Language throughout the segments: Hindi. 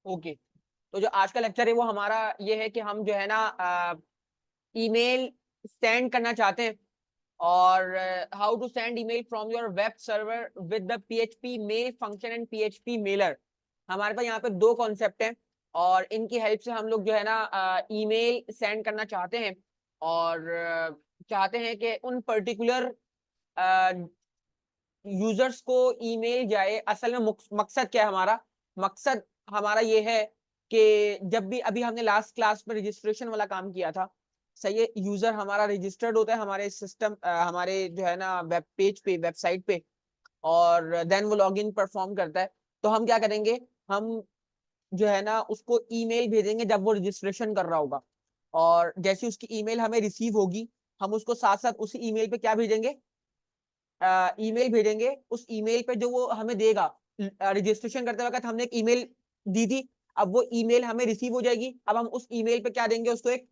ओके, तो जो आज का लेक्चर है वो हमारा ये है कि हम जो है ना ईमेल सेंड करना चाहते हैं, और how to send email from your web server with the PHP mail function and PHP mailer. हमारे पास यहाँ पे दो कॉन्सेप्ट हैं, और इनकी हेल्प से हम लोग जो है ना ईमेल सेंड करना चाहते हैं, और चाहते हैं कि उन पर्टिकुलर यूजर्स को ईमेल जाए। असल में मकसद क्या है हमारा? मकसद हमारा ये है कि जब भी अभी हमने लास्ट क्लास में रजिस्ट्रेशन वाला काम किया था, सही है, यूजर हमारा रजिस्टर्ड होता है हमारे सिस्टम, हमारे जो है ना वेब पेज पे, वेबसाइट पे, और देन वो लॉगिन परफॉर्म करता है। तो हम क्या करेंगे, हम जो है ना उसको ईमेल भेजेंगे जब वो रजिस्ट्रेशन कर रहा होगा, और जैसे उसकी ईमेल हमें रिसीव होगी, हम उसको साथ साथ उसी ईमेल पे क्या भेजेंगे, ईमेल भेजेंगे। उस ईमेल पे जो वो हमें देगा, रजिस्ट्रेशन करते वक्त हमने एक ईमेल दी थी, अब वो ईमेल हमें रिसीव हो जाएगी। अब हम उस ईमेल पे क्या देंगे, उसको एक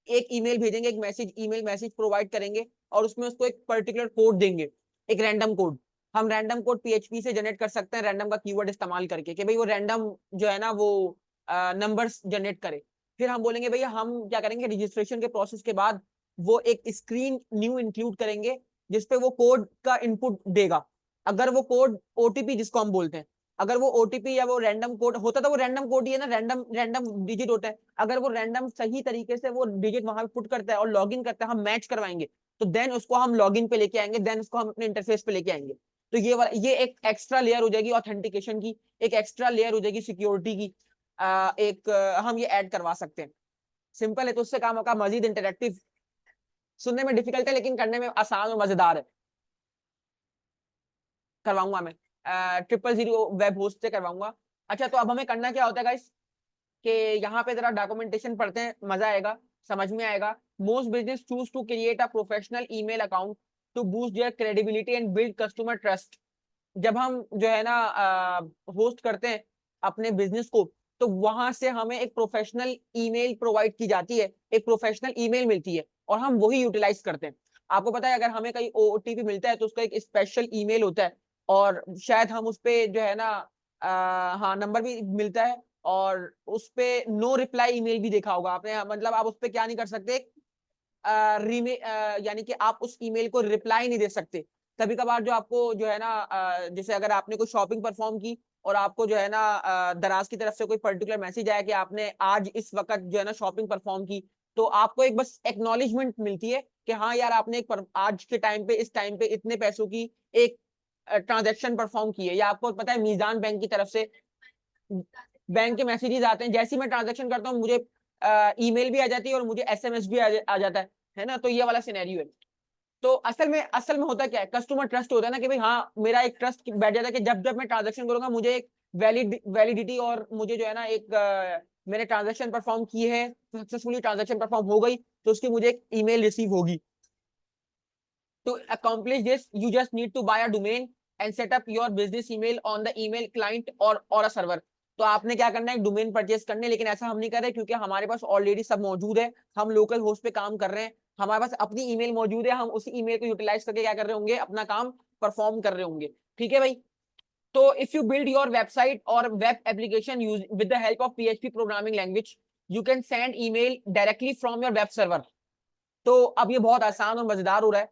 एक ईमेल भेजेंगे, एक मैसेज, ईमेल मैसेज प्रोवाइड करेंगे, और उसमें उसको एक पर्टिकुलर कोड देंगे, एक रैंडम कोड। हम रैंडम कोड पीएचपी से जनरेट कर सकते हैं, रैंडम का कीवर्ड इस्तेमाल करके, कि भाई वो रैंडम जो है ना वो नंबर्स जनरेट करे। फिर हम बोलेंगे भैया हम क्या करेंगे, रजिस्ट्रेशन के प्रोसेस के बाद वो एक स्क्रीन न्यू इंक्लूड करेंगे जिसपे वो कोड का इनपुट देगा। अगर वो कोड ओटीपी जिसको हम बोलते हैं, अगर वो ओटीपी या वो रैंडम कोड होता, तो वो रैंडम कोड ही है ना, रैंडम रैंडम डिजिट होता है। अगर वो रैंडम सही तरीके से वो डिजिट वहां पे पुट करता है और लॉगिन करता है, हम मैच करवाएंगे, तो देन उसको हम लॉगिन पे लेके आएंगे, देन उसको हम अपने इंटरफेस पे लेके आएंगे। तो ये एक एक्स्ट्रा लेयर हो जाएगी ऑथेंटिकेशन की, एक एक्स्ट्रा लेयर हो जाएगी सिक्योरिटी की। हम ये ऐड करवा सकते हैं। सिंपल है, तो उससे काम होगा मजीद इंटरेक्टिव। सुनने में डिफिकल्ट है लेकिन करने में आसान और मजेदार है। करवाऊंगा मैं, 000 वेब होस्ट से करवाऊंगा। अच्छा, तो अब हमें करना क्या होता है गाइस, कि यहाँ पे जरा डॉक्यूमेंटेशन पढ़ते हैं, मजा आएगा, समझ में आएगा। Most business choose to create a professional email account to boost their credibility and build customer trust. जब हम जो है ना होस्ट करते हैं अपने बिजनेस को, तो वहां से हमें एक प्रोफेशनल ईमेल प्रोवाइड की जाती है, एक प्रोफेशनल ईमेल मिलती है, और हम वही यूटिलाइज करते हैं। आपको पता है, अगर हमें कहीं ओटीपी मिलता है तो उसका एक स्पेशल ईमेल होता है, और शायद हम उस पे जो है ना हाँ, नंबर भी मिलता है, और उस पे नो रिप्लाई ईमेल भी देखा होगा आपने। मतलब आप उस पे क्या नहीं कर सकते, यानी कि आप उस ईमेल को रिप्लाई नहीं दे सकते। कभी कभार जो आपको जो है ना जैसे अगर आपने कोई शॉपिंग परफॉर्म की, और आपको जो है ना दराज की तरफ से कोई पर्टिकुलर मैसेज आया कि आपने आज इस वक्त जो है ना शॉपिंग परफॉर्म की, तो आपको एक बस एक्नॉलेजमेंट मिलती है कि हाँ यार, आपने आज के टाइम पे, इस टाइम पे इतने पैसों की एक ट्रांजेक्शन परफॉर्म की है। या आपको पता है मीजान बैंक की तरफ से बैंक के मैसेजेस आते हैं, जैसे ही मैं ट्रांजेक्शन करता हूँ मुझे ईमेल भी आ जाती है और मुझे एसएमएस भी आ जाता है ना। तो ये वाला सिनेरियो है। तो असल में होता क्या है, कस्टमर ट्रस्ट होता है ना, कि भाई हाँ, मेरा एक ट्रस्ट बैठ जाता है कि जब जब मैं ट्रांजेक्शन करूंगा मुझे एक वैलिडिटी, और मुझे जो है ना एक मैंने ट्रांजेक्शन परफॉर्म की है, सक्सेसफुली ट्रांजेक्शन परफॉर्म हो गई, तो उसकी मुझे एक ईमेल रिसीव होगी। To accomplish this, you just need to buy a domain and set up your business email on the email client or a server. तो आपने क्या करना है, एक डोमेन परचेस करने, लेकिन ऐसा हम नहीं कर रहे क्योंकि हमारे पास ऑलरेडी सब मौजूद है। हम लोकल होस्ट पे काम कर रहे हैं, हमारे पास अपनी ईमेल मौजूद है, हम उसी ईमेल को यूटिलाइज करके क्या कर रहे होंगे, अपना काम परफॉर्म कर रहे होंगे। ठीक है भाई। तो if you build your website और web application use with the help of PHP programming language, you can send email directly from your web server. तो अब ये बहुत आसान और मजेदार हो रहा है।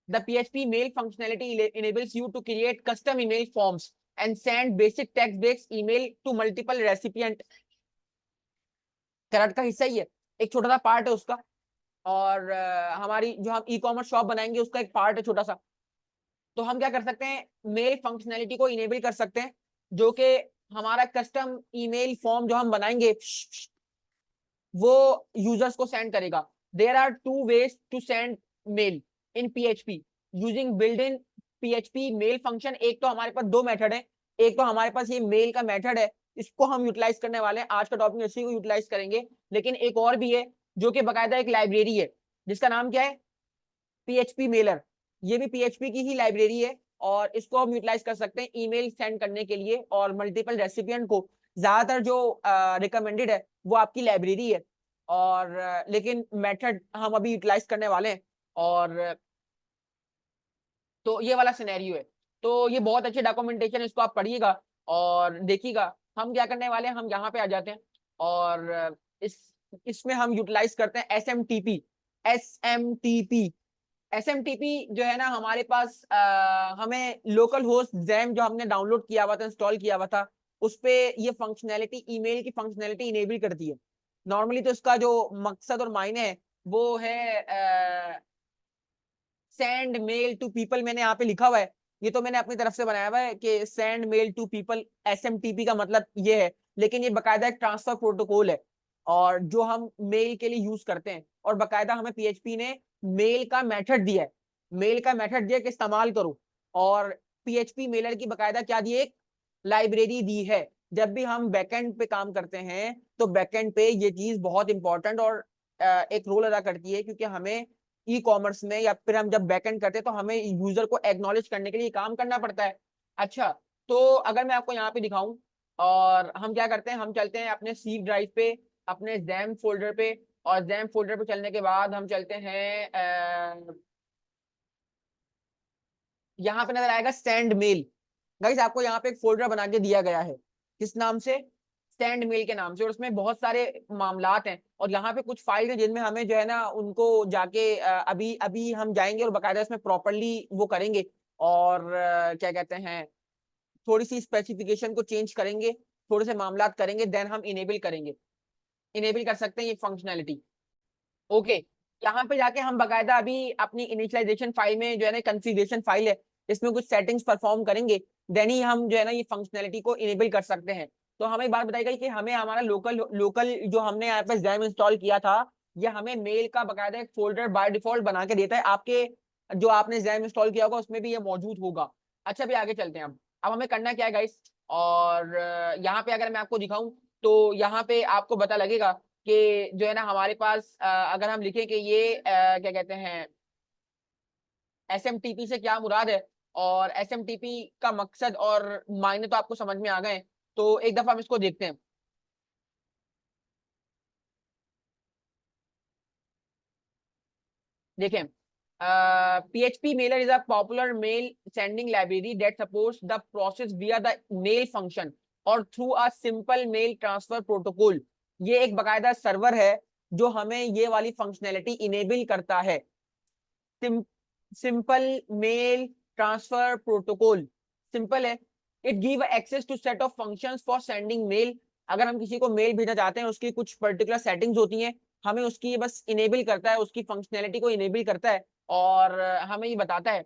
The PHP mail functionality enables you to create custom email forms and send basic text-based email to multiple recipient। Current का हिस्सा ही है, एक छोटा सा पार्ट है उसका। और हमारी जो हम ई कॉमर्स शॉप बनाएंगे उसका एक पार्ट है छोटा सा। तो हम क्या कर सकते हैं, मेल फंक्शनैलिटी को इनेबल कर सकते हैं, जो कि हमारा कस्टम ईमेल फॉर्म जो हम बनाएंगे वो यूजर्स को सेंड करेगा। There are two ways to send mail in PHP using build in PHP mail function. एक तो हमारे पास दो मेथड है, एक तो हमारे पास ये मेल का मेथड है, इसको हम यूटिलाइज करने वाले हैं, आज का टॉपिक इसी को यूटिलाइज करेंगे। लेकिन एक और भी है जो कि बकायदा एक लाइब्रेरी है, जिसका नाम क्या है, पीएचपी मेलर। ये भी पीएचपी की ही लाइब्रेरी है, और इसको हम यूटिलाइज कर सकते हैं ईमेल सेंड करने के लिए, और मल्टीपल रेसिपिएंट को। ज्यादातर जो रिकमेंडेड है वो आपकी लाइब्रेरी है, और लेकिन मेथड हम अभी यूटिलाइज करने वाले हैं। और तो ये वाला सिनेरियो है। तो ये बहुत अच्छे डॉक्यूमेंटेशन, इसको आप पढ़िएगा और देखिएगा हम क्या करने वाले हैं, हम यहाँ पे आ जाते हैं और इसमें हम यूटिलाइज करते हैं SMTP। SMTP SMTP जो है ना हमारे पास हमें लोकल होस्ट जैम जो हमने डाउनलोड किया हुआ था, इंस्टॉल किया हुआ था, उस पे ये फंक्शनैलिटी, ईमेल की फंक्शनैलिटी इनेबल करती है। नॉर्मली तो इसका जो मकसद और मायने है वो है सेंड मेल टू पीपल। मैंने यहाँ पे लिखा हुआ है, ये तो मैंने अपनी तरफ से बनाया हुआ है कि send mail to people. SMTP का मतलब ये है, लेकिन ये बकायदा एक ट्रांसफर प्रोटोकॉल है और जो हम मेल के लिए यूज करते हैं, और बकायदा हमें PHP ने मेल का मेथड दिया है, मेल का मेथड दिया कि इस्तेमाल करो। और PHP मेलर की बकायदा क्या दी है, एक लाइब्रेरी दी है। जब भी हम बैकएंड पे काम करते हैं तो बैकएंड पे ये चीज बहुत इंपॉर्टेंट और एक रोल अदा करती है, क्योंकि हमें ई कॉमर्स में या फिर हम जब बैकएंड करते हैं तो हमें यूजर को एक्नॉलेज करने के लिए काम करना पड़ता है। अच्छा, तो अगर मैं आपको यहाँ पे दिखाऊं, और हम क्या करते हैं, हम चलते हैं अपने सी ड्राइव पे, अपने जैम फोल्डर पे, और जैम फोल्डर पे चलने के बाद हम चलते हैं यहाँ पे नजर आएगा सेंड मेल। गाइस आपको यहाँ पे एक फोल्डर बना के दिया गया है, किस नाम से, सेंड मेल के नाम से, और उसमें बहुत सारे मामलात हैं, और यहाँ पे कुछ फाइल है जिनमें हमें जो है ना उनको जाके अभी अभी हम जाएंगे और बकायदा इसमें प्रॉपरली वो करेंगे, और क्या कहते हैं, थोड़ी सी स्पेसिफिकेशन को चेंज करेंगे, थोड़े से मामलात करेंगे, देन हम इनेबल करेंगे, इनेबल कर सकते हैं ये फंक्शनैलिटी। ओके, यहाँ पे जाके हम बकायदा अभी अपनी इनिशियलाइजेशन फाइल में जो है ना कॉन्फ़िगरेशन फाइल है, इसमें कुछ सेटिंग्स परफॉर्म करेंगे, देन ही हम जो है ना ये फंक्शनैलिटी को इनेबल कर सकते हैं। तो हमें एक बात बताई गई कि हमें हमारा लोकल लोकल जो हमने यहाँ पे जैम इंस्टॉल किया था, ये हमें मेल का बकायदा एक फोल्डर बाय डिफॉल्ट बना के देता है। आपके जो आपने जैम इंस्टॉल किया होगा उसमें भी ये मौजूद होगा। अच्छा, भी आगे चलते हैं। अब हमें करना क्या है गाइस, और यहाँ पे अगर मैं आपको दिखाऊं तो यहाँ पे आपको पता लगेगा कि जो है ना हमारे पास अगर हम लिखें कि ये क्या कहते हैं, SMTP से क्या मुराद है, और SMTP का मकसद और मायने तो आपको समझ में आ गए। तो एक दफा हम इसको देखते हैं। देखें, PHP mailer is a popular mail sending library that supports the process via the mail function और through a simple mail transfer protocol। ये एक बकायदा सर्वर है जो हमें ये वाली फंक्शनैलिटी इनेबल करता है। Simple mail transfer protocol, simple है। It give access to set of functions for sending mail. अगर हम किसी को मेल भेजना चाहते हैं, उसकी कुछ पर्टिकुलर सेटिंग्स होती हैं, हमें उसकी बस इनेबल करता है, उसकी फंक्शनैलिटी को इनेबल करता है, और हमें ये बताता है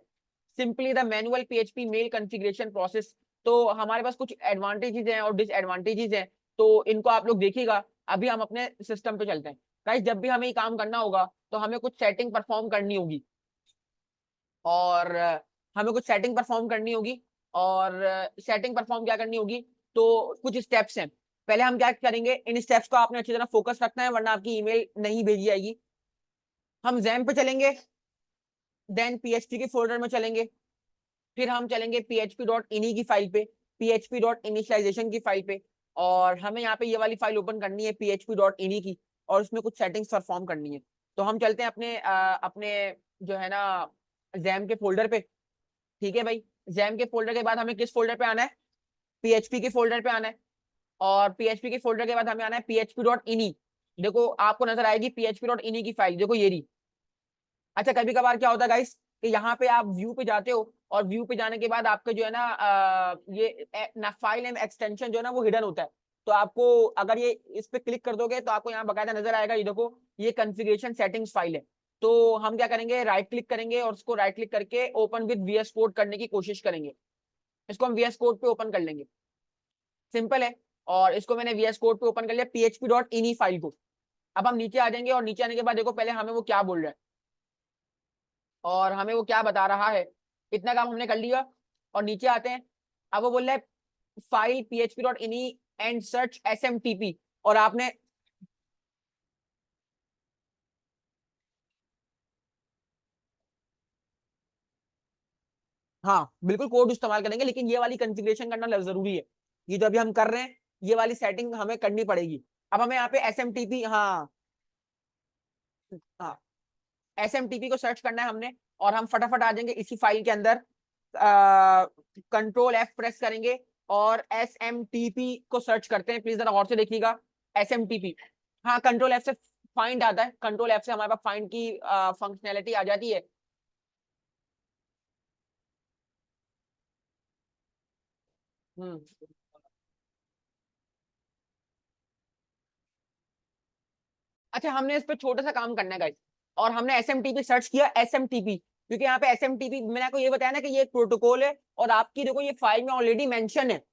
simply the manual PHP mail configuration process. तो हमारे पास कुछ एडवांटेजेस हैं और डिसएडवांटेजेस हैं, तो इनको आप लोग देखिएगा। अभी हम अपने सिस्टम पे चलते हैं। गाइस जब भी हमें ये काम करना होगा तो हमें कुछ सेटिंग परफॉर्म करनी होगी, और हमें कुछ सेटिंग परफॉर्म करनी होगी, और सेटिंग परफॉर्म क्या करनी होगी, तो कुछ स्टेप्स हैं। पहले हम क्या करेंगे, इन स्टेप्स को आपने अच्छी तरह फोकस रखना है वरना आपकी ईमेल नहीं भेजी जाएगी। हम जैम पे चलेंगे, देन PHP के फोल्डर में चलेंगे, फिर हम चलेंगे php.ini की फाइल पे, php.initialization की फाइल पे, और हमें यहाँ पे ये वाली फाइल ओपन करनी है php.ini की, और उसमें कुछ सेटिंग्स परफॉर्म करनी है। तो हम चलते हैं अपने जो है ना जैम के फोल्डर पे। ठीक है भाई, जैम के फोल्डर के बाद हमें किस फोल्डर पे आना है, PHP के फोल्डर पे आना है, और PHP के फोल्डर के बाद हमें आना है php.ini। देखो आपको नजर आएगी php.ini की फाइल, देखो ये रही। अच्छा, कभी कभार क्या होता है गाइस कि यहाँ पे आप व्यू पे जाते हो, और व्यू पे जाने के बाद आपके जो है ना ये फाइल एंड एक्सटेंशन जो है ना वो हिडन होता है। तो आपको अगर ये इस पे क्लिक कर दोगे तो आपको यहाँ बकायदा नजर आएगा, ये देखो ये कॉन्फ़िगरेशन सेटिंग्स फाइल है। तो हम क्या करेंगे, राइट क्लिक करेंगे और उसको राइट क्लिक करके ओपन विद VS कोड करने की कोशिश करेंगे। इसको हम VS कोड पे ओपन कर लेंगे, सिंपल है। और इसको मैंने VS कोड पे ओपन कर लिया, php.ini फाइल को। अब हम नीचे आ जाएंगे, और नीचे आने के बाद देखो पहले हमें वो क्या बोल रहा है, और हमें वो क्या बता रहा है। इतना काम हमने कर लिया, और नीचे आते हैं। अब वो बोल रहा है file php.ini and search SMTP, और आपने हाँ बिल्कुल कोड इस्तेमाल करेंगे, लेकिन ये वाली कॉन्फ़िगरेशन करना जरूरी है। ये जो अभी हम कर रहे हैं ये वाली सेटिंग हमें करनी पड़ेगी। अब हमें यहाँ पे SMTP, हाँ हाँ, SMTP को सर्च करना है हमने, और हम फटाफट आ जाएंगे इसी फाइल के अंदर। कंट्रोल F प्रेस करेंगे, और SMTP को सर्च करते हैं, प्लीज जरा गौर से देखिएगा। SMTP, हाँ कंट्रोल F से फाइंड आता है, कंट्रोल F से हमारे पास फाइंड की फंक्शनैलिटी आ जाती है। हम्म अच्छा, हमने इस पे छोटा सा काम करना है गाइस, और हमने SMTP सर्च किया, SMTP, क्योंकि यहाँ पे SMTP मैंने आपको ये बताया ना कि ये एक प्रोटोकॉल है, और आपकी देखो ये फाइल में ऑलरेडी मेंशन है,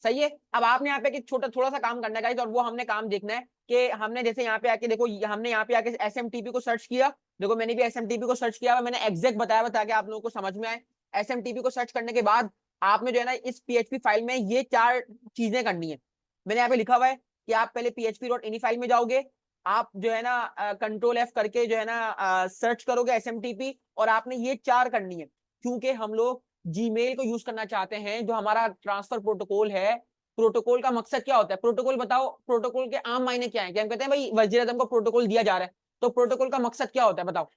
सही है। अब आपने यहाँ पे एक छोटा थोड़ा सा काम करना है गाइस, और वो हमने काम देखना है कि हमने जैसे यहाँ पे आके देखो, हमने यहाँ पे आके SMTP को सर्च किया, देखो मैंने भी SMTP को सर्च किया, मैंने एग्जैक्ट बताया ताकि आप लोगों को समझ में आए। SMTP को सर्च करने के बाद आपने जो है ना इस PHP फाइल में ये 4 चीजें करनी है। मैंने यहाँ पे लिखा हुआ है कि आप पहले php.ini फाइल में जाओगे, आप जो है ना कंट्रोल F करके जो है ना सर्च करोगे SMTP, और आपने ये 4 करनी है, क्योंकि हम लोग जीमेल को यूज करना चाहते हैं, जो हमारा ट्रांसफर प्रोटोकॉल है। प्रोटोकॉल का मकसद क्या होता है, प्रोटोकॉल बताओ, प्रोटोकॉल के आम मायने क्या है, क्या हम कहते हैं भाई वजीर आजम को प्रोटोकॉल दिया जा रहा है, तो प्रोटोकॉल का मकसद क्या होता है बताओ।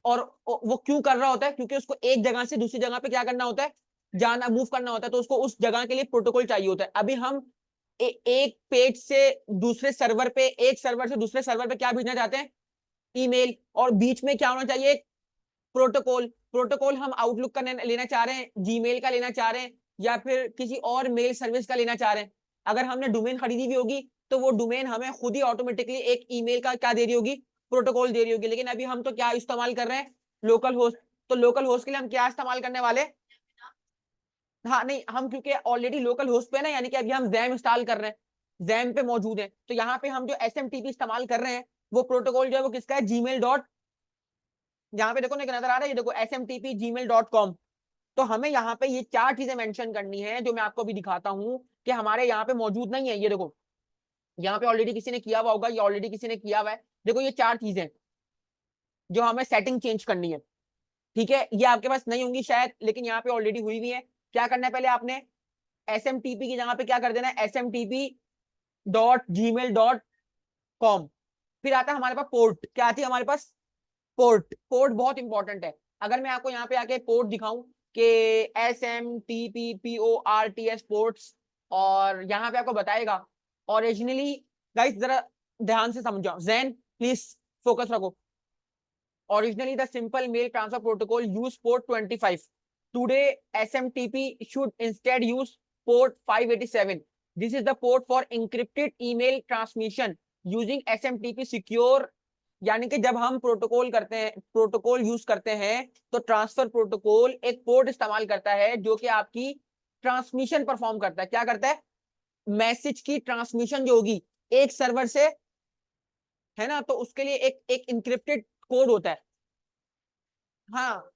और वो क्यों कर रहा होता है, क्योंकि उसको एक जगह से दूसरी जगह पे क्या करना होता है, जाना, मूव करना होता है, तो उसको उस जगह के लिए प्रोटोकॉल चाहिए होता है। अभी हम एक पेज से दूसरे सर्वर पे, एक सर्वर से दूसरे सर्वर पे क्या भेजना चाहते हैं, ईमेल, और बीच में क्या होना चाहिए, एक प्रोटोकॉल। प्रोटोकॉल हम आउटलुक का लेना चाह रहे हैं, जीमेल का लेना चाह रहे हैं, या फिर किसी और मेल सर्विस का लेना चाह रहे हैं। अगर हमने डोमेन खरीदी हुई होगी तो वो डोमेन हमें खुद ही ऑटोमेटिकली एक ईमेल का क्या दे रही होगी, प्रोटोकॉल दे रही होगी। लेकिन अभी हम तो क्या इस्तेमाल कर रहे हैं, लोकल होस्ट। तो लोकल होस्ट के लिए हम क्या इस्तेमाल करने वाले, हाँ नहीं, हम क्योंकि ऑलरेडी लोकल होस्ट पे ना, यानी कि अभी हम जैम इंस्टॉल कर रहे हैं, जैम पे मौजूद है, तो यहाँ पे हम जो SMTP इस्तेमाल कर रहे हैं, वो प्रोटोकॉल जो है वो किसका है, जीमेल डॉट, यहाँ पे देखो ना नजर आ रहा है, ये देखो smtp@gmail.com। तो हमें यहाँ पे ये 4 चीजें मेंशन करनी है, जो मैं आपको अभी दिखाता हूँ कि हमारे यहाँ पे मौजूद नहीं है। ये देखो यहाँ पे ऑलरेडी किसी ने किया हुआ होगा, ये ऑलरेडी किसी ने किया हुआ है। देखो ये 4 चीजें जो हमें सेटिंग चेंज करनी है, ठीक है, ये आपके पास नहीं होंगी शायद, लेकिन यहाँ पे ऑलरेडी हुई हुई है। क्या करना है, पहले आपने SMTP की जगह पे क्या कर देना है, smtp.gmail.com। फिर आता है हमारे पास पोर्ट, क्या आती है हमारे पास, पोर्ट। पोर्ट बहुत इंपॉर्टेंट है। अगर मैं आपको यहाँ पे आके पोर्ट दिखाऊं कि SMTPPORTS पोर्ट्स, और यहाँ पे आपको बताएगा ओरिजिनली, गाइस जरा ध्यान से समझो, जैन प्लीज फोकस रखो। Originally, the simple mail transfer protocol used port 25. Today, SMTP should instead use port 587. This is the port for encrypted email transmission using SMTP secure। यानी कि जब हम प्रोटोकॉल करते हैं, प्रोटोकॉल यूज करते हैं, तो ट्रांसफर प्रोटोकॉल एक पोर्ट इस्तेमाल करता है जो कि आपकी ट्रांसमिशन परफॉर्म करता है। क्या करता है, मैसेज की ट्रांसमिशन जो होगी एक सर्वर से, है ना, तो उसके लिए एक एक इंक्रिप्टेड कोड होता है। हाँ,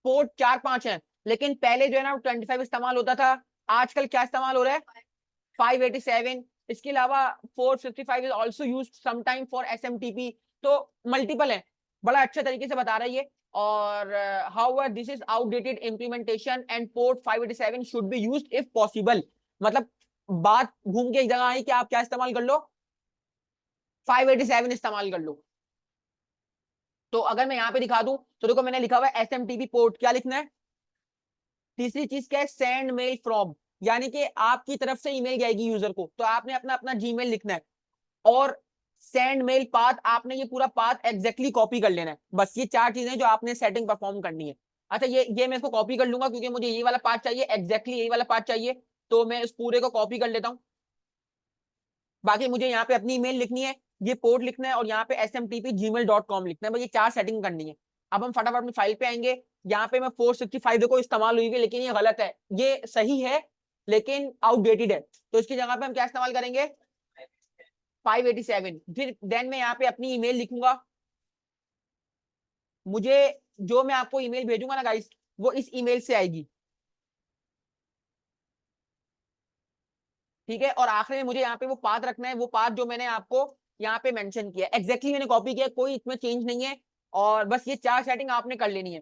पोर्ट 4-5 है, लेकिन पहले जो है ना 25 इस्तेमाल होता था, आजकल क्या इस्तेमाल हो रहा है, 587। इसके अलावा 455 is also used sometime for SMTP। तो मल्टीपल है, बड़ा अच्छा तरीके से बता रहा है ये। और however this is outdated implementation and port 587 should be used if possible. मतलब बात घूम के एक जगह आई कि आप क्या इस्तेमाल कर लो, 587 इस्तेमाल कर लो। तो अगर मैं यहाँ पे दिखा दूं, तो देखो मैंने लिखा हुआ है SMTP पोर्ट, क्या लिखना है, तीसरी चीज क्या है, सेंड मेल फ्रॉम, यानी कि आपकी तरफ से ईमेल जाएगी यूजर को, तो आपने अपना अपना जीमेल लिखना है। और सेंड मेल पाथ, आपने ये पूरा पाथ एग्जैक्टली कॉपी कर लेना है। बस ये 4 चीजें जो आपने सेटिंग परफॉर्म करनी है। अच्छा, ये मैं इसको कॉपी कर लूंगा, क्योंकि मुझे ये वाला पार्ट चाहिए, एग्जैक्टली यही वाला पार्ट चाहिए, तो मैं इस पूरे को कॉपी कर लेता हूँ। बाकी मुझे यहाँ पे अपनी ईमेल लिखनी है, ये पोर्ट लिखना है, और यहाँ पे smtp@gmail.com लिखना है, बस ये 4 सेटिंग करनी है। अब हम फटाफट अपनी फाइल पे आएंगे। यहाँ पे मैं 465 देखो इस्तेमाल हुई है, लेकिन ये गलत है, ये सही है लेकिन आउटडेटेड है, तो इसकी जगह पे हम क्या इस्तेमाल करेंगे, 587। फिर देन मैं यहाँ पे अपनी ईमेल लिखूंगा। मुझे जो मैं आपको ईमेल भेजूंगा ना गाइस, वो इस ईमेल से आएगी, ठीक है। और आखिर में मुझे यहाँ पे वो पाथ रखना है, वो पाथ जो मैंने आपको यहाँ पे मेंशन किया, एग्जैक्टली मैंने कॉपी किया, कोई इसमें चेंज नहीं है। और बस ये 4 सेटिंग आपने कर लेनी है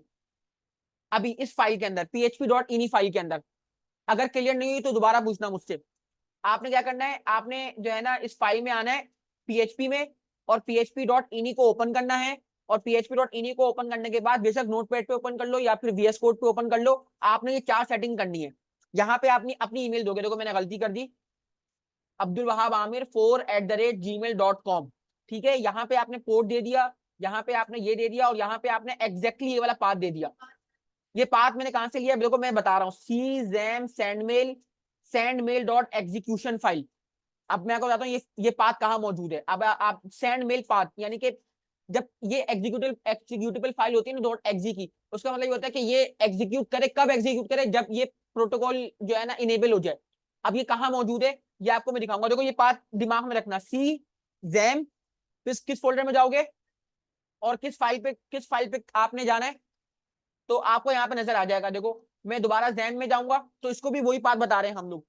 अभी इस फाइल के अंदर, php.ini फाइल के अंदर। अगर क्लियर नहीं हुई तो दोबारा पूछना मुझसे। आपने क्या करना है, आपने जो है ना इस फाइल में आना है PHP में, और php.ini को ओपन करना है। और php.ini को ओपन करने के बाद बेशक नोटपैड पे ओपन कर लो या फिर VS कोड पे ओपन कर लो, आपने ये 4 सेटिंग करनी है। यहाँ पे आपने अपनी ईमेल दोगे, देखो मैंने गलती कर दी, abdulwahab.amir4@gmail.com, ठीक है। यहाँ पे आपने पोर्ट दे दिया, यहाँ पे आपने ये दे दिया, और यहाँ पे आपने एग्जैक्टली ये वाला पाथ दे दिया। ये पाथ मैंने कहां से लिया, देखो मैं बता रहा हूँ, CZAM sendmail.execution फाइल। अब मैं आपको बताता हूँ ये पाथ कहाँ मौजूद है। अब आप सेंड मेल पाथ, यानी कि जब ये एग्जीक्यूटेबल फाइल होती है ना .exe की, उसका मतलब ये होता है कि ये एग्जीक्यूट करे, कब एग्जीक्यूट करे, जब ये प्रोटोकॉल जो है ना इनेबल हो जाए। अब ये कहाँ मौजूद है ये आपको मैं दिखाऊंगा। देखो ये पाथ दिमाग में रखना, CZAM, किस फोल्डर में जाओगे और किस फाइल पे आपने जाना है, तो आपको यहाँ पे नजर आ जाएगा। देखो मैं दोबारा ZAM में जाऊंगा, तो इसको भी वही पाथ बता रहे हैं हम लोग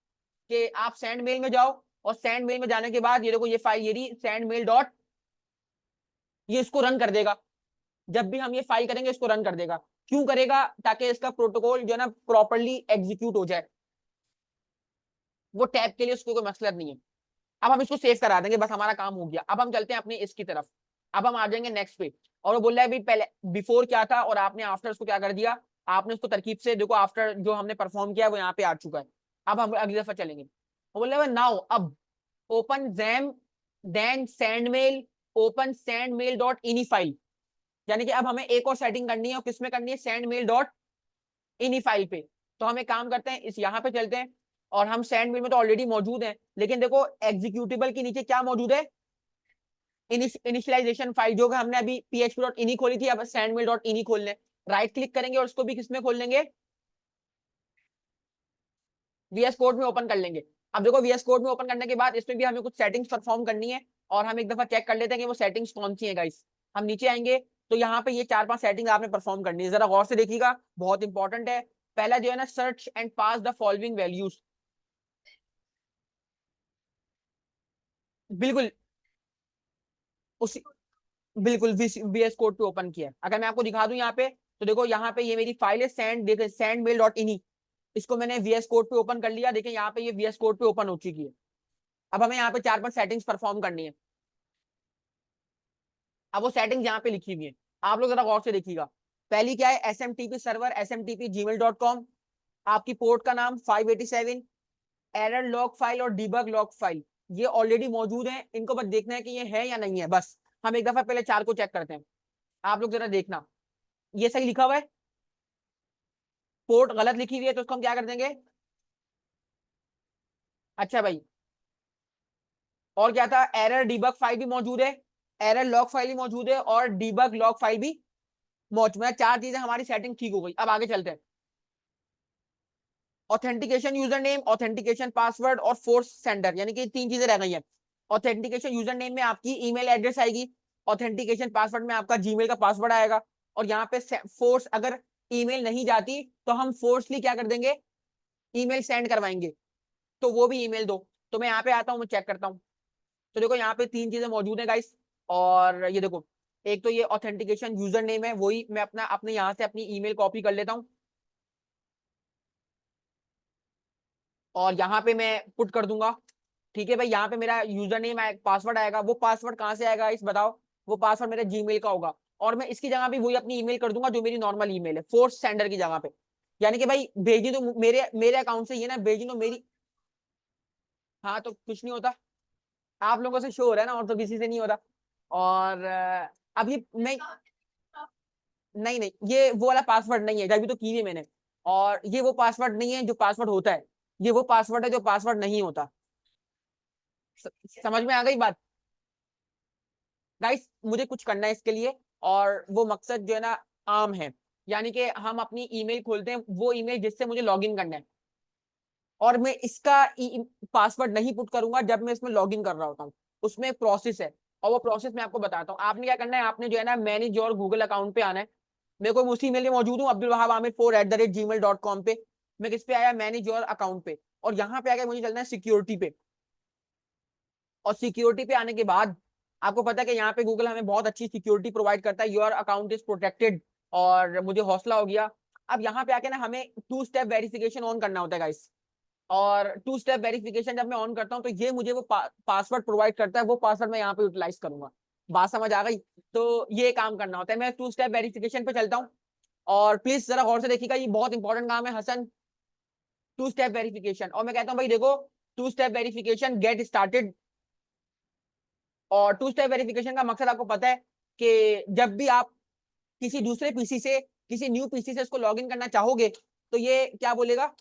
कि आप सेंड मेल में जाओ, और सेंड मेल में जाने के बाद ये देखो ये फाइल, ये रही सेंड मेल डॉट, ये इसको रन कर देगा। जब भी हम ये फाइल करेंगे इसको रन कर देगा। क्यों करेगा, ताकि इसका प्रोटोकॉल जो है ना प्रॉपर्ली एग्जीक्यूट हो जाए। वो टैब के लिए उसको कोई मसला नहीं है। अब हम इसको सेव करा देंगे, बस हमारा काम हो गया। अब हम चलते हैं अपनी इसकी तरफ, अब हम आ जाएंगे नेक्स्ट पे। और वो बोल रहा है भी पहले बिफोर क्या था और आपने आफ्टर उसको क्या कर दिया, आपने उसको तरकीब से, देखो आफ्टर जो हमने परफॉर्म किया वो यहाँ पे आ चुका है। अब हम अगली दफा चलेंगे। वो बोल रहा है नाउ, अब open ZAM then send mail, open send mail dot ini file, यानी कि अब हमें एक और सेटिंग करनी है, और किसमें करनी है, send mail dot ini file पे। तो हम एक काम करते हैं, इस यहाँ पे चलते हैं, और हम सेंड मेल में तो ऑलरेडी मौजूद हैं, लेकिन देखो एग्जीक्यूटेबल के नीचे क्या मौजूद है, इनिशियलाइजेशन फाइल, जो कि हमने अभी php.ini खोली थी, अब sendmail.ini खोल लें। राइट क्लिक करेंगे और उसको भी किसमें खोल लेंगे, VS कोड में ओपन कर लेंगे। अब देखो VS कोड में ओपन करने के बाद इसमें भी हमें कुछ सेटिंग्स परफॉर्म करनी है, और हम एक दफा चेक कर लेते हैं कि वो सेटिंग्स कौन सी है गाइस। हम नीचे आएंगे तो यहाँ पे ये 4-5 सेटिंग आपने परफॉर्म करनी है, जरा गौर से देखिएगा, बहुत इंपॉर्टेंट है। पहला जो है ना, search and pass the following values, बिल्कुल उसी, बिल्कुल VS कोड पे ओपन किया है। अगर मैं आपको दिखा दूं यहाँ पे, तो देखो यहाँ पे ये मेरी फाइल है सेंड मेल डॉट इनी, इसको मैंने VS कोड पे ओपन कर लिया। देखिए यहाँ पे ये VS कोड पे ओपन हो चुकी है। अब हमें यहाँ पे 4-5 सेटिंग्स परफॉर्म करनी है। अब वो सेटिंग्स यहाँ पे लिखी हुई है, आप लोग जरा गौर से देखिएगा। पहली क्या है, SMTP सर्वर smtp@gmail.com, आपकी पोर्ट का नाम 587, एरर लॉग फाइल और डीबग लॉग फाइल, ये ऑलरेडी मौजूद है, इनको बस देखना है कि ये है या नहीं है। बस हम एक दफा पहले 4 को चेक करते हैं, आप लोग जरा देखना, ये सही लिखा हुआ है। पोर्ट गलत लिखी हुई है तो उसको हम क्या कर देंगे, अच्छा भाई। और क्या था, एरर डीबग फाइल भी मौजूद है, एरर लॉग फाइल भी मौजूद है, और डीबग लॉग फाइल भी मौजूद है। 4 चीजें हमारी सेटिंग ठीक हो गई। अब आगे चलते हैं। Authentication user name, authentication password और फोर्स सेंडर, यानी कि 3 चीजें रह गई हैं। ऑथेंटिकेशन यूजर नेम में आपकी ईमेल एड्रेस आएगी, ऑथेंटिकेशन पासवर्ड में आपका जीमेल का पासवर्ड आएगा, और यहाँ पे फोर्स, अगर ईमेल नहीं जाती तो हम फोर्सली क्या कर देंगे, ईमेल सेंड करवाएंगे, तो वो भी ईमेल दो। तो मैं यहाँ पे आता हूँ, मैं चेक करता हूँ। तो देखो यहाँ पे 3 चीजें मौजूद है गाइस, और ये देखो, एक तो ये ऑथेंटिकेशन यूजर नेम है, वही मैं अपने यहाँ से अपनी ईमेल कॉपी कर लेता हूँ, और यहाँ पे मैं पुट कर दूंगा। ठीक है भाई, यहाँ पे मेरा यूजर नेम आएगा, पासवर्ड आएगा, वो पासवर्ड कहाँ से आएगा इस बताओ, वो पासवर्ड मेरे जीमेल का होगा, और मैं इसकी जगह भी वही अपनी ईमेल कर दूंगा जो मेरी नॉर्मल ईमेल है, फोर्स सेंडर की जगह पे। यानी कि भाई भेजी तो मेरे मेरे अकाउंट से, ये ना भेजी तो मेरी, हाँ तो कुछ नहीं होता, आप लोगों से शो हो रहा है ना, और तो किसी से नहीं हो रहा। और अब ये मैं, नहीं नहीं, ये वो वाला पासवर्ड नहीं है, अभी तो की है मैंने, और ये वो पासवर्ड नहीं है जो पासवर्ड होता है, ये वो पासवर्ड है जो पासवर्ड नहीं होता। समझ में आ गई बात गाइस, मुझे कुछ करना है इसके लिए, और वो मकसद जो है ना आम है, यानी कि हम अपनी ईमेल खोलते हैं, वो ईमेल जिससे मुझे लॉगिन करना है, और मैं इसका पासवर्ड नहीं पुट करूंगा जब मैं इसमें लॉगिन कर रहा होता हूँ। उसमें एक प्रोसेस है, और वो प्रोसेस मैं आपको बताता हूँ। आपने क्या करना है, आपने जो है ना मैनेज योर गूगल अकाउंट पे आना है। मेरे को उसी मेल में मौजूद हूँ, abdulwahab.amir4@gmail.com पे। मैं किस पे आया, मैनेज योर अकाउंट पे, और यहाँ पे आके मुझे चलना है सिक्योरिटी पे। और सिक्योरिटी पे आने के बाद आपको पता है कि यहाँ पे गूगल हमें बहुत अच्छी सिक्योरिटी प्रोवाइड करता है, योर अकाउंट इज प्रोटेक्टेड, और मुझे हौसला हो गया। अब यहाँ पे आके ना हमें 2 स्टेप वेरिफिकेशन ऑन करना होता है गाइस, और 2 स्टेप वेरिफिकेशन जब मैं ऑन करता हूँ तो ये मुझे वो पासवर्ड प्रोवाइड करता है, वो पासवर्ड मैं यहाँ पे यूटिलाइज करूंगा। बात समझ आ गई। तो ये काम करना होता है। मैं टू स्टेप वेरिफिकेशन पे चलता हूँ, और प्लीज जरा गौर से देखिएगा, ये बहुत इंपॉर्टेंट काम है हसन, टू स्टेप वेरिफिकेशन। और मैं कहता हूँ भाई देखो, two step verification get started. और टू स्टेप वेरिफिकेशन का मकसद आपको पता है कि जब भी आप किसी दूसरे पीसी से, किसी न्यू पीसी से इसको लॉगिन करना चाहोगे, तो ये क्या बोलेगा,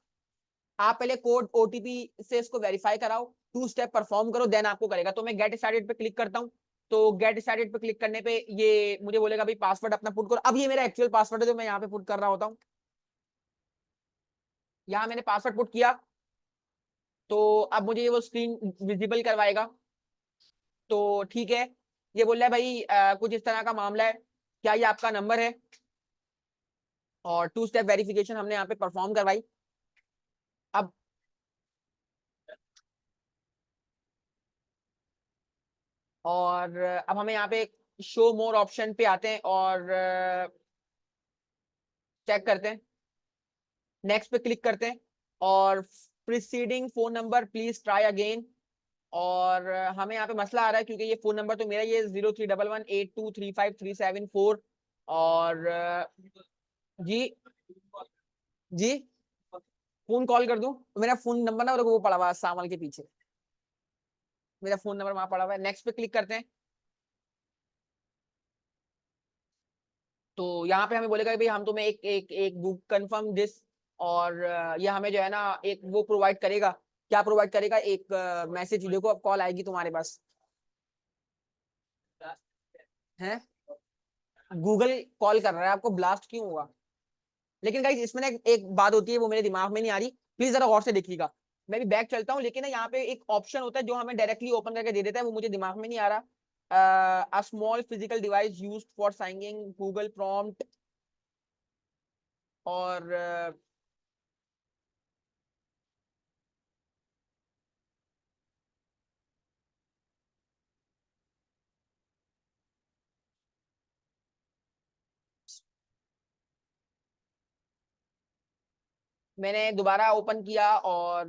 आप पहले कोड ओटीपी से इसको वेरीफाई कराओ, टू स्टेप परफॉर्म करो, देन आपको करेगा। तो मैं गेट स्टार्टेड पे क्लिक करता हूँ। तो गेट स्टार्टेड पे क्लिक करने पे ये मुझे बोलेगा भाई पासवर्ड अपना पुट करो। अब ये मेरा एक्चुअल पासवर्ड है जो मैं यहाँ पे पुट कर रहा होता हूँ। यहाँ मैंने पासवर्ड पुट किया, तो अब मुझे ये वो स्क्रीन विजिबल करवाएगा। तो ठीक है, ये बोल रहा है भाई कुछ इस तरह का मामला है, क्या ये आपका नंबर है? और टू स्टेप वेरिफिकेशन हमने यहाँ पे परफॉर्म करवाई। अब और अब हमें यहाँ पे शो मोर ऑप्शन पे आते हैं और चेक करते हैं, नेक्स्ट पे क्लिक करते हैं, और preceding phone number please try again. और हमें यहाँ पे मसला आ रहा है क्योंकि ये फोन नंबर तो मेरा ये 0311823537 4। और जी जी, फोन कॉल कर दूं? मेरा फोन नंबर ना वो पड़ा हुआ है सामल के पीछे, मेरा फोन नंबर वहां पड़ा हुआ है। नेक्स्ट पे क्लिक करते हैं, तो यहाँ पे हमें बोलेगा कि भाई हम तुम्हें एक एक एक बुक कंफर्म दिस। और ये हमें जो है ना एक वो प्रोवाइड करेगा, क्या प्रोवाइड करेगा, एक मैसेज। देखो अब कॉल आएगी तुम्हारे पास, है गूगल कॉल कर रहा है, आपको ब्लास्ट क्यों हुआ? लेकिन गाइस इसमें ना एक बात होती है वो मेरे दिमाग में नहीं आ रही, प्लीज जरा गौर से देखिएगा। मैं भी बैक चलता हूँ, लेकिन ना यहाँ पे एक ऑप्शन होता है जो हमें डायरेक्टली ओपन करके दे देता है, वो मुझे दिमाग में नहीं आ रहा। A small physical device used for signing Google prompt. और मैंने दोबारा ओपन किया और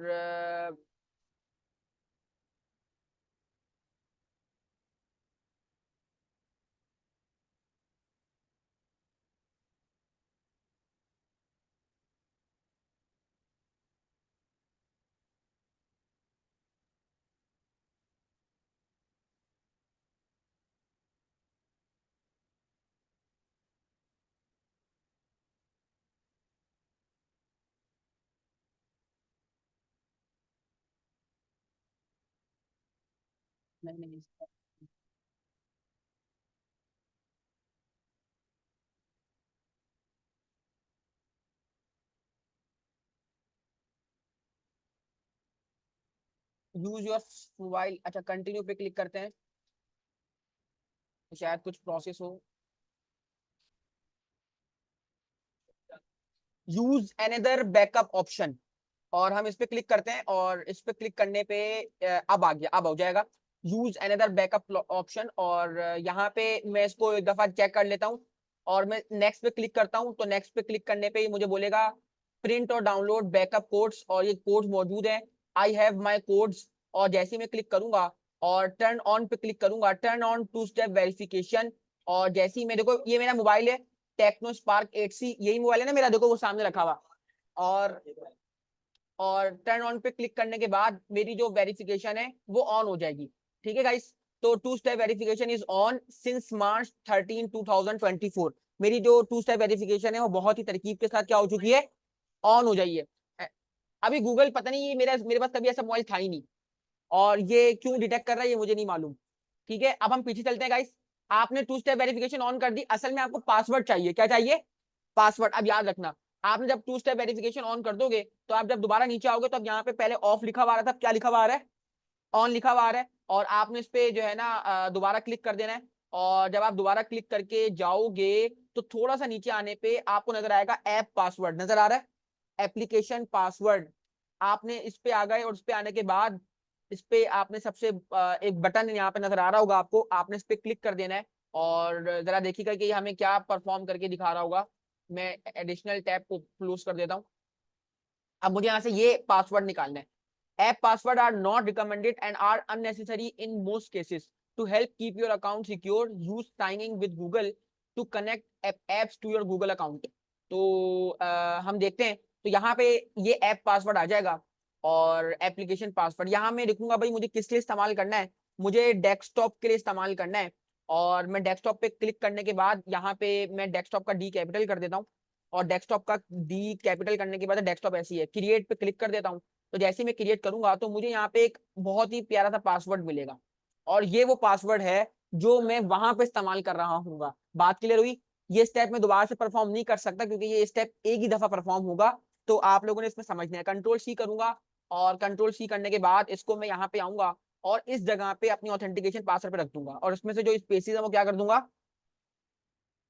मैंने यूज योर मोबाइल, अच्छा कंटिन्यू पे क्लिक करते हैं, तो शायद कुछ प्रोसेस हो। यूज अनदर बैकअप ऑप्शन, और हम इस पे क्लिक करते हैं, और इस पे क्लिक करने पे अब आ गया, अब हो जाएगा यूज अनदर बैकअप ऑप्शन। और यहाँ पे मैं इसको एक दफा चेक कर लेता हूँ, और मैं नेक्स्ट पे क्लिक करता हूँ। तो नेक्स्ट पे क्लिक करने पे मुझे बोलेगा प्रिंट और डाउनलोड बैकअप कोड्स, और ये कोड्स मौजूद है, आई हैव माई कोड्स। और जैसे ही मैं क्लिक करूंगा और टर्न ऑन पे क्लिक करूंगा, turn on two step verification. और जैसे ही मैं देखो, ये मेरा मोबाइल है टेक्नो स्पार्क 8C, यही मोबाइल है ना मेरा, देखो वो सामने रखा हुआ। और टर्न ऑन पे क्लिक करने के बाद मेरी जो वेरिफिकेशन है वो ऑन हो जाएगी। ठीक है गाइस, तो two step verification is on since March 13 2024। मेरी जो टू स्टेप वेरिफिकेशन है वो बहुत ही तरकीब के साथ क्या हो चुकी है, ऑन हो जाइए। अभी गूगल पता नहीं, ये मेरे पास कभी ऐसा मोबाइल था ही नहीं, और ये क्यों डिटेक्ट कर रहा है ये मुझे नहीं मालूम। ठीक है, अब हम पीछे चलते हैं गाइस। आपने टू स्टेप वेरिफिकेशन ऑन कर दी, असल में आपको पासवर्ड चाहिए, क्या चाहिए, पासवर्ड। अब याद रखना, आपने जब टू स्टेप वेरिफिकेशन ऑन कर दोगे, तो आप जब दोबारा नीचे आओगे तो अब यहाँ पे पहले ऑफ लिखा हुआ आ रहा था, क्या लिखा हुआ आ रहा है, ऑन लिखा हुआ आ रहा है। और आपने इस पे जो है ना दोबारा क्लिक कर देना है। और जब आप दोबारा क्लिक करके जाओगे तो थोड़ा सा नीचे आने पे आपको नजर आएगा ऐप पासवर्ड, नजर आ रहा है, एप्लीकेशन पासवर्ड। आपने इस पे आ गए, और इस पे आने के बाद इस पे आपने सबसे एक बटन यहाँ पे नजर आ रहा होगा आपको, आपने इस पे क्लिक कर देना है। और जरा देखिएगा कि हमें क्या परफॉर्म करके दिखा रहा होगा। मैं एडिशनल टैब को क्लोज कर देता हूँ। अब मुझे यहाँ से ये पासवर्ड निकालना है। App password are not recommended and are unnecessary in most cases. To help keep your account secure use signing with Google to connect apps to your Google account. तो हम देखते हैं, तो यहाँ पे ये ऐप पासवर्ड आ जाएगा और एप्लीकेशन पासवर्ड यहाँ मैं लिखूंगा भाई मुझे किस लिए इस्तेमाल करना है, मुझे डेस्कटॉप के लिए इस्तेमाल करना है। और मैं डेस्कटॉप पे क्लिक करने के बाद यहाँ पे मैं डेस्कटॉप का डी कैपिटल कर देता हूँ, और डेस्कटॉप का डी कैपिटल करने के बाद डेस्कटॉप ऐसी है, क्रिएट पे क्लिक कर देता हूँ। तो जैसे मैं क्रिएट करूंगा तो मुझे यहाँ पे एक बहुत ही प्यारा सा पासवर्ड मिलेगा, और ये वो पासवर्ड है जो मैं वहां पे इस्तेमाल कर रहा हूँ। बात क्लियर हुई? ये स्टेप मैं दोबारा से परफॉर्म नहीं कर सकता क्योंकि ये स्टेप एक ही दफा परफॉर्म होगा, तो आप लोगों ने इसमें समझना है। कंट्रोल सी करूंगा, और कंट्रोल सी करने के बाद इसको मैं यहाँ पे आऊंगा और इस जगह पे अपनी ऑथेंटिकेशन पासवर्ड पे रख दूंगा, और उसमें से जो स्पेसिस है वो क्या कर दूंगा।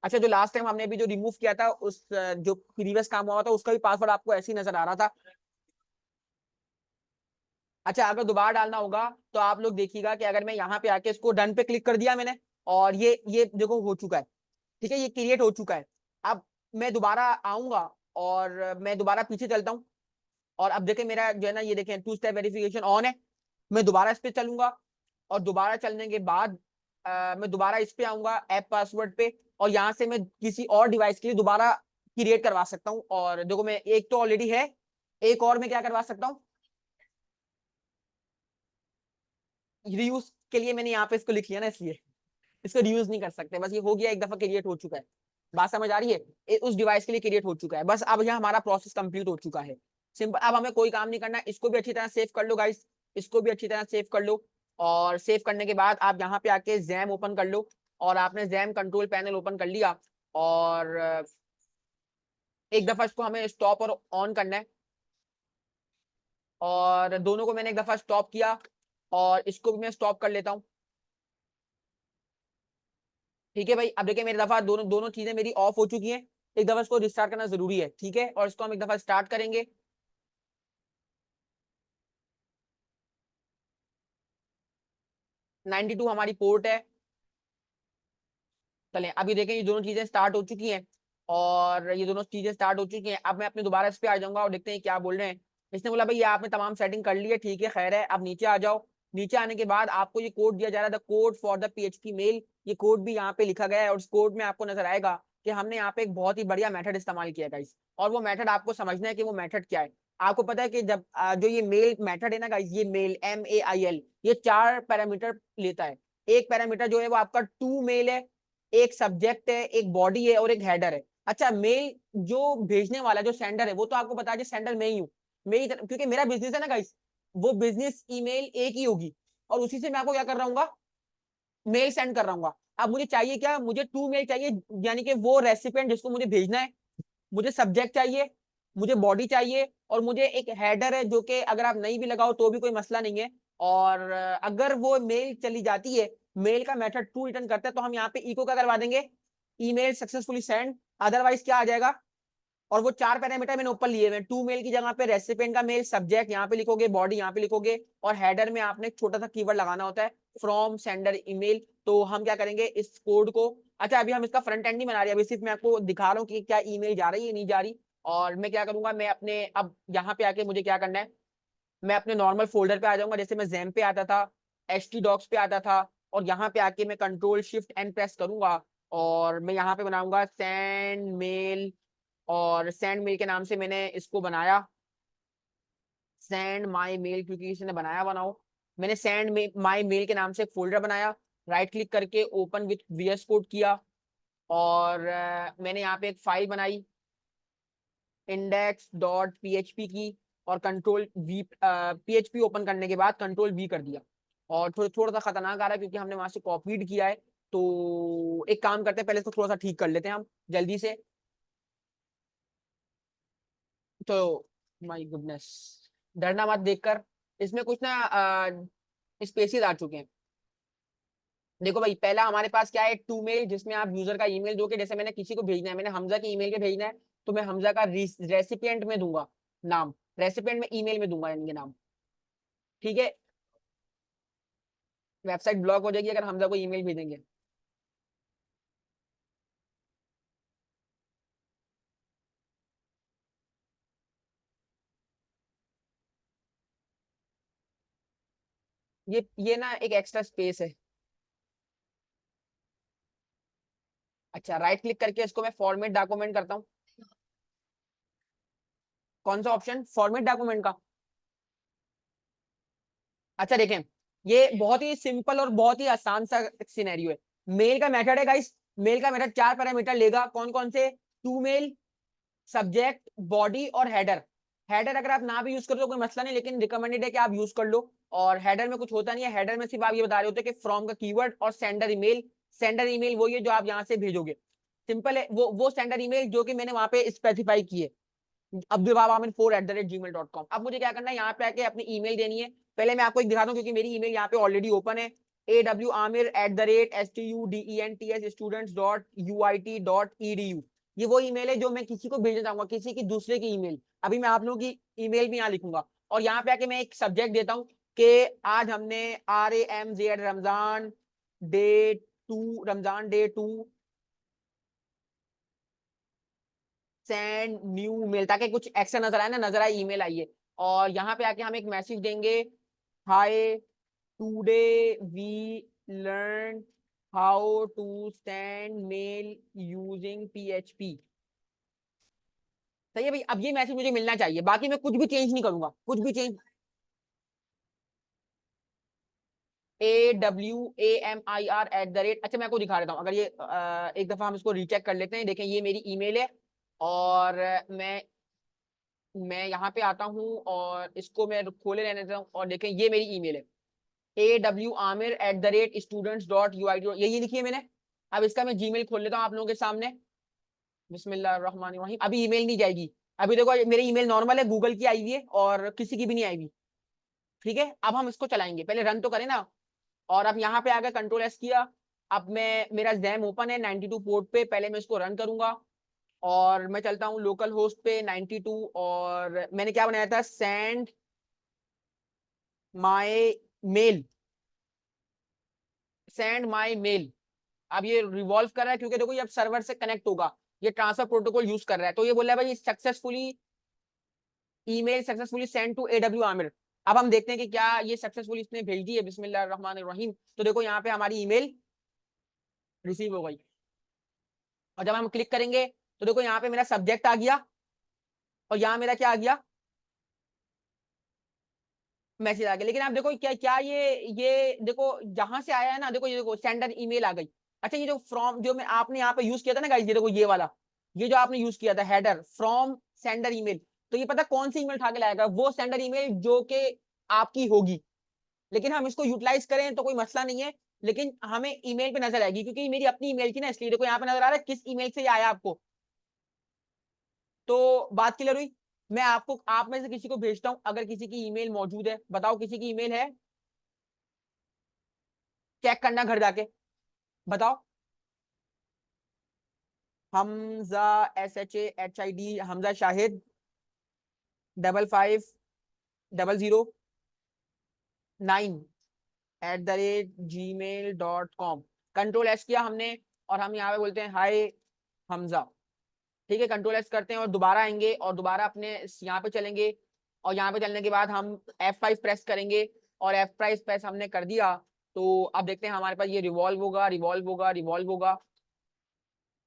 अच्छा, जो लास्ट टाइम हमने अभी जो रिमूव किया था उस जो प्रीवियस काम हुआ था उसका भी पासवर्ड आपको ऐसे ही नजर आ रहा था। अच्छा, अगर दोबारा डालना होगा तो आप लोग देखिएगा कि अगर मैं यहाँ पे आके इसको डन पे क्लिक कर दिया मैंने, और ये देखो हो चुका है, ठीक है, ये क्रिएट हो चुका है। अब मैं दोबारा आऊंगा और मैं दोबारा पीछे चलता हूँ, और अब देखें मेरा जो है ना, ये देखें टू स्टेप वेरिफिकेशन ऑन है। मैं दोबारा इस पे चलूंगा, और दोबारा चलने के बाद मैं दोबारा इस पे आऊंगा ऐप पासवर्ड पे, और यहाँ से मैं किसी और डिवाइस के लिए दोबारा क्रिएट करवा सकता हूँ। और देखो मैं एक तो ऑलरेडी है, एक और मैं क्या करवा सकता हूँ, रीयूज के लिए मैंने यहाँ पे इसको लिख लिया ना, इसलिए इसको रीयूज नहीं कर सकते। बस ये हो गया, एक दफा क्रिएट हो चुका है। बात समझ आ रही है? उस डिवाइस के लिए क्रिएट हो चुका है, बस अब यहाँ हमारा प्रोसेस कंप्लीट हो चुका है। सिंपल, अब हमें कोई काम नहीं करना। इसको भी अच्छी तरह सेव कर लो गाइस, इसको भी अच्छी तरह सेव कर लो। और सेव करने के बाद आप यहाँ पे आके जैम ओपन कर लो, और आपने जैम कंट्रोल पैनल ओपन कर लिया, और एक दफा इसको हमें स्टॉप और ऑन करना है, और दोनों को मैंने एक दफा स्टॉप किया, और इसको भी मैं स्टॉप कर लेता हूँ। ठीक है भाई, अब देखिए मेरी दफा दोनों दोनों चीजें मेरी ऑफ हो चुकी हैं। एक दफा इसको रिस्टार्ट करना जरूरी है, ठीक है, और इसको हम एक दफा स्टार्ट करेंगे। 92 हमारी पोर्ट है। चलें, अभी देखें ये दोनों चीजें स्टार्ट हो चुकी हैं, और ये दोनों चीजें स्टार्ट हो चुकी हैं। अब मैं अपने दोबारा इस पे आ जाऊंगा और देखते हैं क्या बोल रहे हैं। इसने बोला भाई ये आपने तमाम सेटिंग कर ली है, ठीक है, खैर है, अब नीचे आ जाओ। नीचे आने के बाद आपको ये कोड दिया जा रहा है, the code for the PHP mail. ये कोड भी यहाँ पे लिखा गया है, और इस कोड में आपको नजर आएगा कि हमने यहाँ पे एक बहुत ही बढ़िया मेथड इस्तेमाल किया गाइस, और वो मेथड आपको समझना है कि वो मेथड क्या है। आपको पता है कि जब जो ये मेल मेथड है ना गाइस, ये मेल MAIL, ये 4 पैरामीटर लेता है। एक पैरामीटर जो है वो आपका टू मेल है, एक सब्जेक्ट है, एक बॉडी है, और एक हेडर है। अच्छा, मेल जो भेजने वाला जो सेंडर है वो तो आपको पता है सेंडर मैं ही हूँ, मेरी तरफ, क्योंकि मेरा बिजनेस है ना गाइस, वो बिजनेस ईमेल एक ही होगी, और उसी से मैं आपको क्या कर रहा हूँ, मेल सेंड कर रहा हूँ। अब मुझे चाहिए क्या, मुझे टू मेल चाहिए, यानी कि वो रेसिपिएंट जिसको मुझे भेजना है। मुझे सब्जेक्ट चाहिए, मुझे बॉडी चाहिए, और मुझे एक हेडर है जो कि अगर आप नहीं भी लगाओ तो भी कोई मसला नहीं है। और अगर वो मेल चली जाती है, मेल का मेथड टू रिटर्न करता है, तो हम यहाँ पे इको क्या करवा देंगे, ईमेल सक्सेसफुली सेंड। अदरवाइज क्या आ जाएगा, और वो 4 पैरामीटर मैंने ऊपर लिए हुए, टू मेल की जगह पे रेसिपिएंट का मेल, सब्जेक्ट यहाँ पे लिखोगे, बॉडी यहाँ पे लिखोगे, और हेडर में आपने एक छोटा सा कीवर्ड लगाना होता है, फ्रॉम सेंडर ईमेल। तो हम क्या करेंगे इस कोड को, अच्छा अभी हम इसका फ्रंट एंड नहीं बना रहे, अभी सिर्फ मैं आपको दिखा रहा हूँ कि क्या ईमेल जा रही है नहीं जा रही। और मैं क्या करूंगा, मैं अपने अब यहाँ पे आके मुझे क्या करना है, मैं अपने नॉर्मल फोल्डर पे आ जाऊंगा, जैसे मैं जैम पे आता था, htdocs पे आता था, और यहाँ पे आके मैं कंट्रोल शिफ्ट एन प्रेस करूंगा, और मैं यहाँ पे बनाऊंगा सेंड मेल। और सेंड मेल के नाम से मैंने इसको बनाया सेंड माई मेल, क्योंकि किसी ने बनाया बनाओ। मैंने सेंड माई मेल के नाम से एक फोल्डर बनाया, राइट क्लिक करके ओपन विथ VS कोड किया, और मैंने यहाँ पे एक फाइल बनाई index.php की, और कंट्रोल वी PHP ओपन करने के बाद कंट्रोल V कर दिया। और थोड़ा थोड़ा सा खतरनाक आ रहा है क्योंकि हमने वहां से कॉपीड किया है, तो एक काम करते हैं, पहले इसको थोड़ा सा ठीक कर लेते हैं हम जल्दी से। तो माय गुडनेस, डरना मत देखकर, इसमें कुछ ना स्पेसिस आ चुके हैं। देखो भाई, पहला हमारे पास क्या है, टू मेल, जिसमें आप यूजर का ईमेल दोगे, जैसे मैंने किसी को भेजना है, मैंने हमजा के ईमेल पे भेजना है, तो मैं हमजा का रेसिपिएंट में दूंगा नाम, रेसिपिएंट में ईमेल में दूंगा इनके नाम। ठीक है, वेबसाइट ब्लॉक हो जाएगी अगर हमजा को ईमेल भेजेंगे। ये ना एक एक्स्ट्रा स्पेस है, अच्छा, राइट क्लिक करके इसको मैं फॉर्मेट डॉक्यूमेंट करता हूँ। कौन सा ऑप्शन, फॉर्मेट डॉक्यूमेंट का? अच्छा देखें, ये बहुत ही सिंपल और बहुत ही आसान सा सिनेरियो है। मेल का मेथड है गाइस, मेल का मेथड 4 पैरामीटर लेगा। कौन कौन से? टू मेल, सब्जेक्ट, बॉडी और हेडर। हेडर अगर आप ना भी यूज कर लो कोई मसला नहीं, लेकिन रिकमेंडेड है कि आप यूज कर लो। और हेडर में कुछ होता नहीं है, हेडर में सिर्फ आप ये बता रहे होते हैं कि फ्रॉम का कीवर्ड और सेंडर ईमेल। सेंडर ईमेल वही है जो आप यहाँ से भेजोगे, सिंपल है। वो सेंडर ईमेल जो कि मैंने वहां पे स्पेसिफाई की है, abdulwahab4@gmail.com। अब मुझे क्या करना है, यहाँ पे आके अपनी ईमेल देनी है। पहले मैं आपको एक दिखाता हूँ क्योंकि मेरी ईमेल यहाँ पे ऑलरेडी ओपन है। awamir@students.uit.edu। ये वो ईमेल है जो मैं किसी को भेजना चाहूंगा, किसी की दूसरे की ईमेल। अभी मैं आप लोगों की ईमेल भी यहाँ लिखूंगा और यहाँ पे आके मैं एक सब्जेक्ट देता हूँ कि आज हमने RAMZ Ramzan day 2 send new mail, ताकि कुछ एक्शन नजर आए ना, नजर आए ईमेल आई है। और यहाँ पे आके हम एक मैसेज देंगे, hi today we learn how to send mail using PHP। सही है भाई, अब ये मैसेज मुझे मिलना चाहिए, बाकी मैं कुछ भी चेंज नहीं करूंगा, कुछ भी चेंज। AWAMIR@। अच्छा मैं आपको दिखा देता हूँ, अगर ये एक दफा हम इसको रीचेक कर लेते हैं। देखें ये मेरी ईमेल है और मैं यहाँ पे आता हूँ और इसको मैं खोले रहने देता हूँ और देखें ये मेरी ईमेल है, awamir@students.uit, यही लिखी है मैंने। अब इसका मैं जीमेल खोल लेता हूँ आप लोगों के सामने। बिस्मिल्लाहिर्रहमानिर्रहीम। अभी ईमेल नहीं जाएगी, अभी देखो मेरी ईमेल नॉर्मल है, गूगल की आई हुई है और किसी की भी नहीं आई हुई। ठीक है, अब हम इसको चलाएंगे, पहले रन तो करें ना। और अब यहाँ पे आकर कंट्रोल S किया। अब मैं, मेरा जैम ओपन है 92 पोर्ट पे, पहले मैं इसको रन करूंगा। और मैं चलता हूँ लोकल होस्ट पे 92, और मैंने क्या बनाया था, send my mail, send my mail. अब ये रिवॉल्व कर रहा है क्योंकि देखो ये अब सर्वर से कनेक्ट होगा, ये ट्रांसफर प्रोटोकॉल यूज कर रहा है। तो ये बोल रहा है भाई successfully, email successfully send to AW Aamir. अब हम देखते हैं कि क्या ये सक्सेसफुली इसने भेज दी है। बिस्मिल्लाहिर्रहमानिर्रहीम। तो देखो यहाँ पे हमारी ईमेल रिसीव हो गई। और जब हम क्लिक करेंगे तो देखो यहाँ पे मेरा सब्जेक्ट आ गया और यहाँ मेरा क्या आ गया, मैसेज आ गया। लेकिन आप देखो क्या क्या ये देखो जहां से आया है ना, देखो ये देखो सेंडर ईमेल आ गई। अच्छा ये जो फ्रॉम, जो मैं आपने यहाँ पे यूज किया था ना गाइस, ये देखो ये वाला, ये जो आपने यूज किया था हेडर फ्रॉम सेंडर ईमेल, तो ये पता कौन सी ईमेल उठा के लाएगा, वो सेंडर ईमेल जो कि आपकी होगी। लेकिन हम इसको यूटिलाइज करें तो कोई मसला नहीं है, लेकिन हमें ईमेल पे नजर आएगी क्योंकि मेरी अपनी ईमेल थी ना, इसलिए देखो यहाँ पे नजर आ रहा है किस ईमेल से ये आया आपको। तो बात क्लियर हुई। मैं आपको, आप में से किसी को भेजता हूं, अगर किसी की ईमेल मौजूद है बताओ, किसी की ईमेल है? चेक करना घर जाके, बताओ। Hamza SHAHID, Hamza Shahid 550009 control S किया हमने। और हम यहाँ पे बोलते हैं हाय हमजा। ठीक है, कंट्रोल S करते हैं और दोबारा आएंगे और दोबारा अपने यहाँ पे चलेंगे। और यहाँ पे चलने के बाद हम F5 प्रेस करेंगे और F5 प्रेस हमने कर दिया। तो अब देखते हैं हमारे पास ये रिवॉल्व होगा, रिवॉल्व होगा, रिवॉल्व होगा।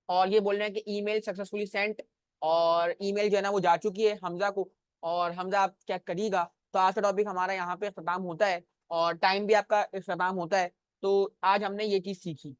और ये बोल रहे हैं कि ईमेल सक्सेसफुली सेंट, और ईमेल जो है ना वो जा चुकी है हमजा को। और हमजा आप चेक करिएगा। तो आज का टॉपिक हमारा यहाँ पे खत्म होता है और टाइम भी आपका खत्म होता है। तो आज हमने ये चीज सीखी।